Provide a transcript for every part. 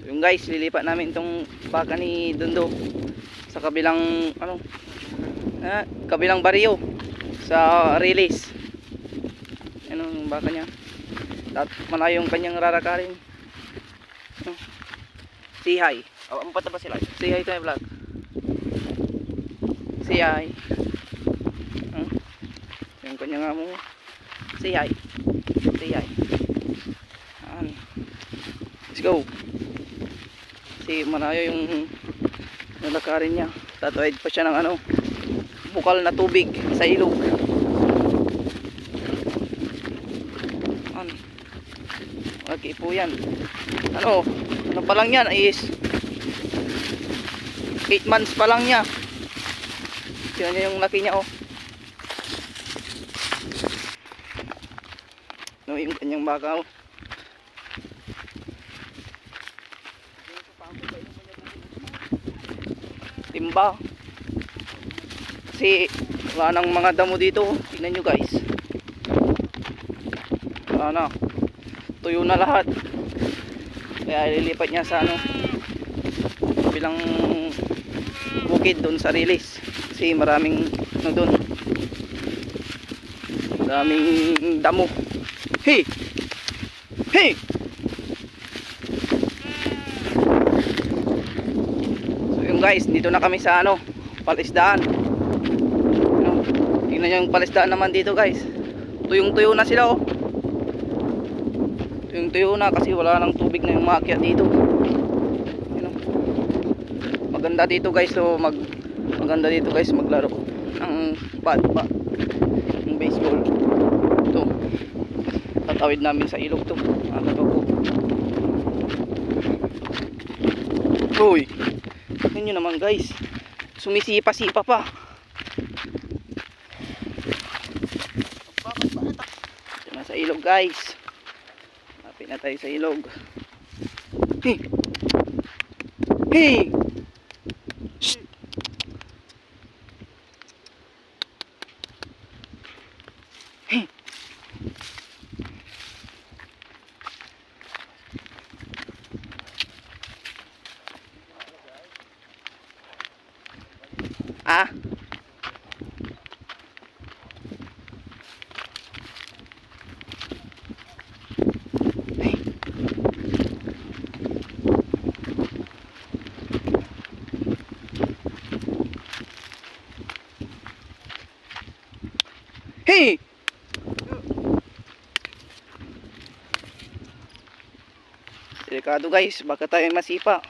So yung guys, lilipat namin itong baka ni Dundo sa kabilang kabilang baryo sa release. Ano yung baka niya. Malayo yung kanyang rarakarin. Say hi. Oh, apat na ba sila? Say hi to my vlog. Say hi. Yung kanyang amo. Say hi. Say hi. Let's go. Kasi malayo yung nalakarin niya. Tatuwid pa siya ng bukal na tubig sa ilog. Okay po yan. Ano pa lang yan is 8 months pa lang niya. Tignan niyo yung laki niya yung kanyang baka timba. Kasi wala nang mga damo dito. Tignan nyo guys. Wala na. Tuyo na lahat. Kaya ililipat niya sa bilang bukid doon sa release. Kasi maraming doon. Maraming damo. Hey! Hey! So yung guys, dito na kami sa palisdaan. Tingnan nyo yung palisdaan naman dito guys. Tuyong-tuyo na sila Tuyong-tuyo na kasi wala nang tubig na yung maakyat dito. Maganda dito guys, maganda dito guys maglaro ng ng baseball. Ito. Tatawid namin sa ilog to. Uy. Tingnan nyo naman guys. Sumisipa-sipa pa. Ito na sa ilog guys. Lapit na tayo sa ilog. Hey! Hey! Shh! Hey! Ah? Hey! Delikado guys, baka tayo masipa.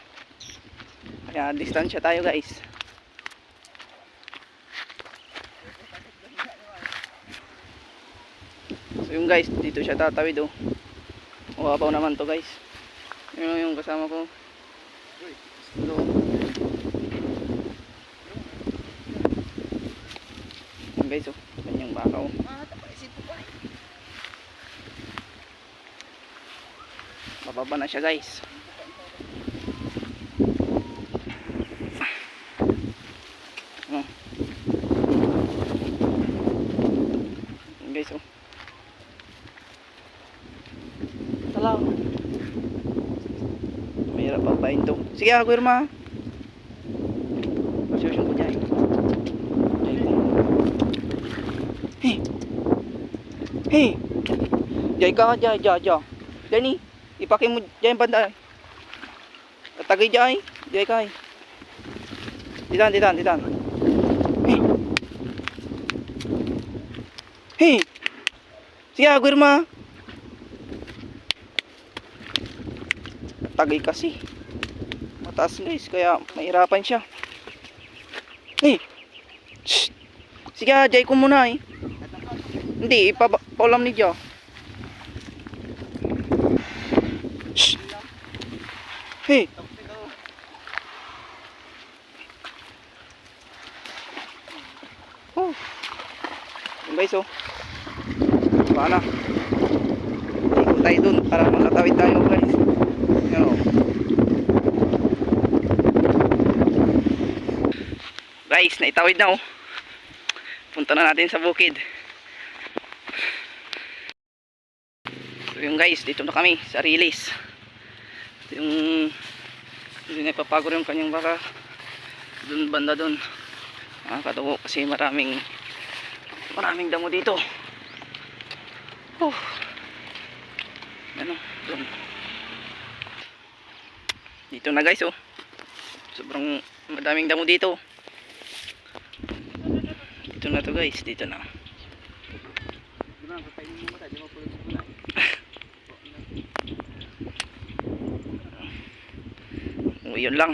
Kaya distansya tayo guys. So yung guys, dito siya tatawid Mababaw naman to guys. Yun yung kasama ko. Hello. Yung guys kanyang bakaw. Bababa na siya guys. Yung guys Tala. Mahirap papain to. Sige ako Irma. Masyusyon ko dyan. Hey. Hey. Jay ka, jay. Dani, ipaki mo dyan banda. Tagay jay. Jay ka. Ditan. Hey. Hey. Sige ako Irma. Tagay kasi. Mataas guys, kaya mahirapan siya. Hey. Shh. Sige, jay ko muna Hindi, ipaulam ni Jo. Shh. Hey. Oh. Yung guys Paano? Ikot tayo dun para malatawid tayo guys. Guys, naitawid na Punta na natin sa bukid. So yung guys, dito na kami sa release. Ito yung Hindi na ipapagor yung kanyang baka. Doon banda doon. Nakakatuwa kasi maraming damo dito. Ano, doon. Dito na guys oh. Sobrang madaming damo dito. Dito na to guys, dito na. Yun lang.